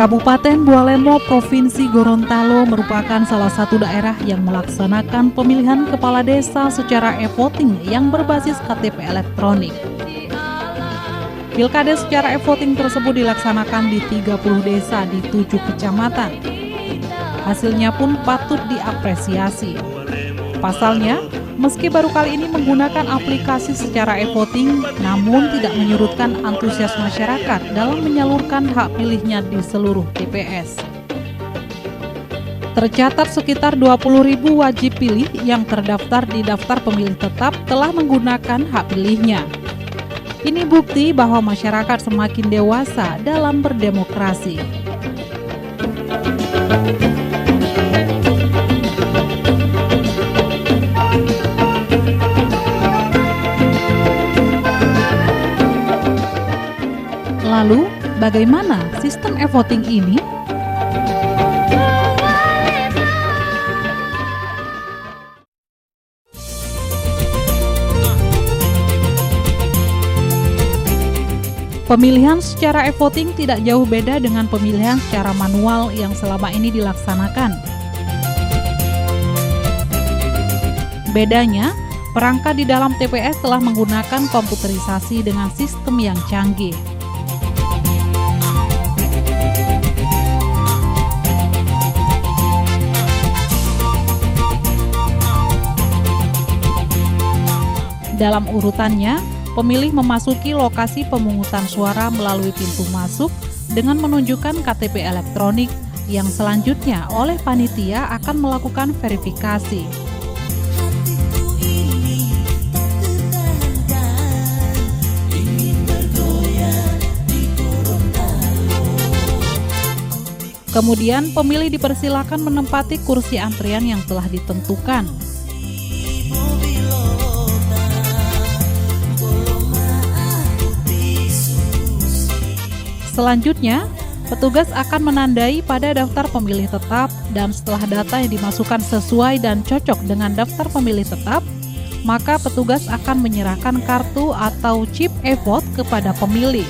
Kabupaten Bualemo, Provinsi Gorontalo merupakan salah satu daerah yang melaksanakan pemilihan kepala desa secara e-voting yang berbasis KTP elektronik. Pilkada secara e-voting tersebut dilaksanakan di 30 desa di 7 kecamatan. Hasilnya pun patut diapresiasi. Pasalnya, meski baru kali ini menggunakan aplikasi secara e-voting, namun tidak menyurutkan antusias masyarakat dalam menyalurkan hak pilihnya di seluruh TPS. Tercatat sekitar 20.000 wajib pilih yang terdaftar di daftar pemilih tetap telah menggunakan hak pilihnya. Ini bukti bahwa masyarakat semakin dewasa dalam berdemokrasi. Lalu, bagaimana sistem e-voting ini? Pemilihan secara e-voting tidak jauh beda dengan pemilihan secara manual yang selama ini dilaksanakan. Bedanya, perangkat di dalam TPS telah menggunakan komputerisasi dengan sistem yang canggih. Dalam urutannya, pemilih memasuki lokasi pemungutan suara melalui pintu masuk dengan menunjukkan KTP elektronik yang selanjutnya oleh panitia akan melakukan verifikasi. Kemudian pemilih dipersilakan menempati kursi antrian yang telah ditentukan. Selanjutnya, petugas akan menandai pada daftar pemilih tetap dan setelah data yang dimasukkan sesuai dan cocok dengan daftar pemilih tetap, maka petugas akan menyerahkan kartu atau chip e-vote kepada pemilih.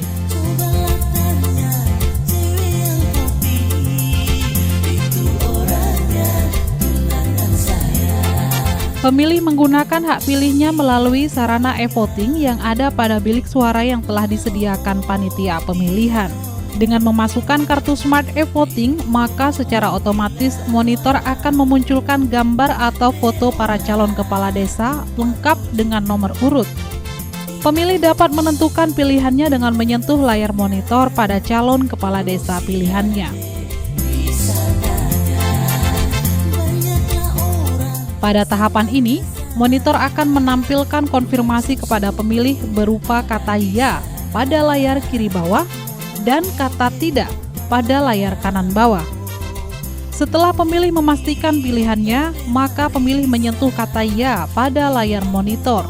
Pemilih menggunakan hak pilihnya melalui sarana e-voting yang ada pada bilik suara yang telah disediakan panitia pemilihan. Dengan memasukkan kartu Smart e-voting, maka secara otomatis monitor akan memunculkan gambar atau foto para calon kepala desa lengkap dengan nomor urut. Pemilih dapat menentukan pilihannya dengan menyentuh layar monitor pada calon kepala desa pilihannya. Pada tahapan ini, monitor akan menampilkan konfirmasi kepada pemilih berupa kata "ya" pada layar kiri bawah dan kata "tidak" pada layar kanan bawah. Setelah pemilih memastikan pilihannya, maka pemilih menyentuh kata "ya" pada layar monitor.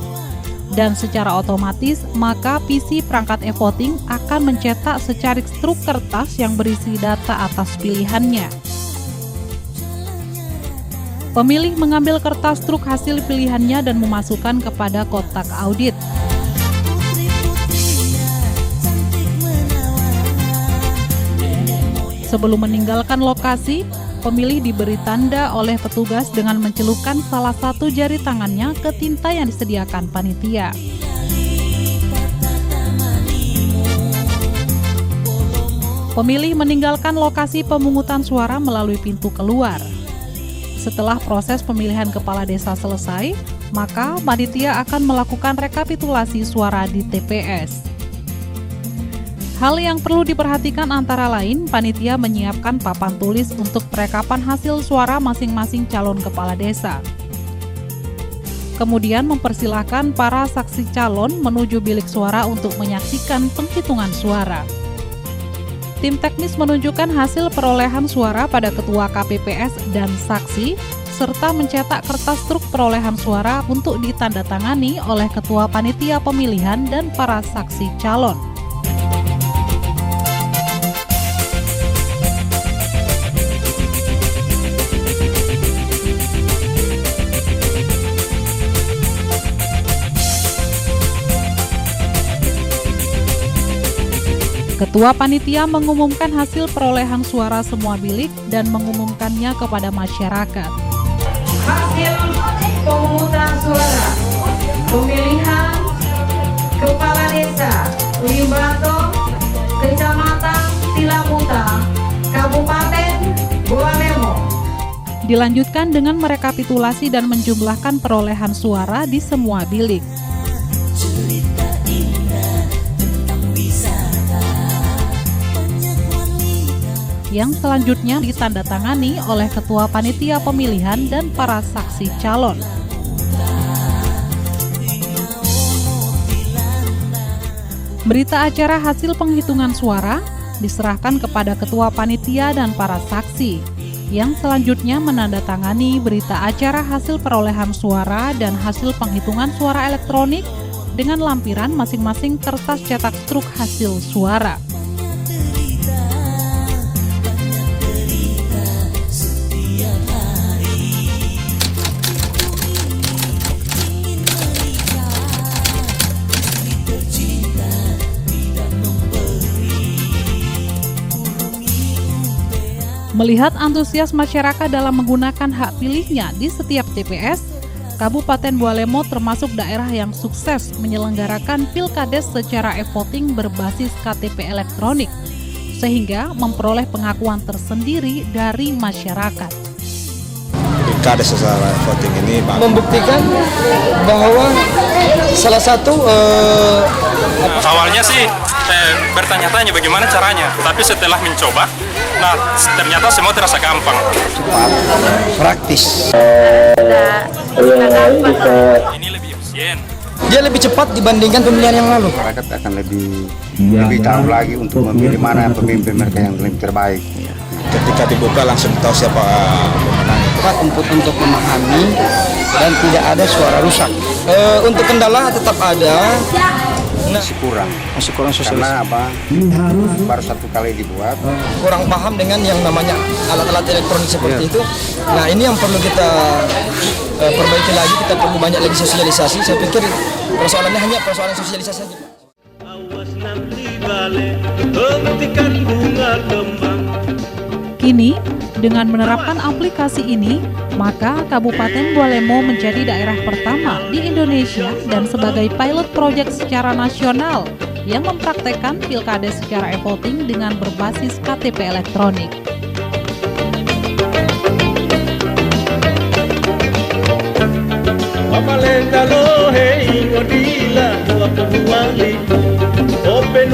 Dan secara otomatis, maka PC perangkat e-voting akan mencetak secarik struk kertas yang berisi data atas pilihannya. Pemilih mengambil kertas truk hasil pilihannya dan memasukkan kepada kotak audit. Sebelum meninggalkan lokasi, pemilih diberi tanda oleh petugas dengan mencelupkan salah satu jari tangannya ke tinta yang disediakan panitia. Pemilih meninggalkan lokasi pemungutan suara melalui pintu keluar. Setelah proses pemilihan kepala desa selesai, maka panitia akan melakukan rekapitulasi suara di TPS. Hal yang perlu diperhatikan antara lain, panitia menyiapkan papan tulis untuk perekapan hasil suara masing-masing calon kepala desa. Kemudian mempersilahkan para saksi calon menuju bilik suara untuk menyaksikan penghitungan suara. Tim teknis menunjukkan hasil perolehan suara pada ketua KPPS dan saksi, serta mencetak kertas truk perolehan suara untuk ditandatangani oleh ketua panitia pemilihan dan para saksi calon. Ketua panitia mengumumkan hasil perolehan suara semua bilik dan mengumumkannya kepada masyarakat. Hasil pemungutan suara pemilihan Kepala Desa Limbato, Kecamatan Tilamuta, Kabupaten Bualemo. Dilanjutkan dengan merekapitulasi dan menjumlahkan perolehan suara di semua bilik. Yang selanjutnya ditandatangani oleh Ketua Panitia Pemilihan dan para saksi calon. Berita acara hasil penghitungan suara diserahkan kepada Ketua Panitia dan para saksi, yang selanjutnya menandatangani berita acara hasil perolehan suara dan hasil penghitungan suara elektronik dengan lampiran masing-masing kertas cetak struk hasil suara. Melihat antusias masyarakat dalam menggunakan hak pilihnya di setiap TPS, Kabupaten Bualemo termasuk daerah yang sukses menyelenggarakan Pilkades secara e-voting berbasis KTP elektronik, sehingga memperoleh pengakuan tersendiri dari masyarakat. Pilkades secara e-voting ini membuktikan bahwa salah satu awalnya sih bertanya-tanya bagaimana caranya, tapi setelah mencoba, ternyata semua terasa gampang. cepat, praktis. Ini lebih efisien. dia lebih cepat dibandingkan pemilihan yang lalu. Masyarakat akan lebih tahu lagi untuk memilih mana pemimpin mereka yang lebih terbaik. Ketika dibuka langsung tahu siapa pemenang. Cepat untuk memahami dan tidak ada suara rusak. Untuk kendala tetap ada. Masih kurang karena baru satu kali dibuat. Kurang paham dengan yang namanya alat-alat elektronik seperti itu. Nah, ini yang perlu kita perbaiki lagi, kita perlu banyak lagi sosialisasi. Saya pikir persoalannya hanya persoalan sosialisasi saja. Kini, dengan menerapkan aplikasi ini, maka Kabupaten Bualemo menjadi daerah pertama di Indonesia dan sebagai pilot project secara nasional yang mempraktekkan Pilkades secara e-voting dengan berbasis KTP elektronik. Open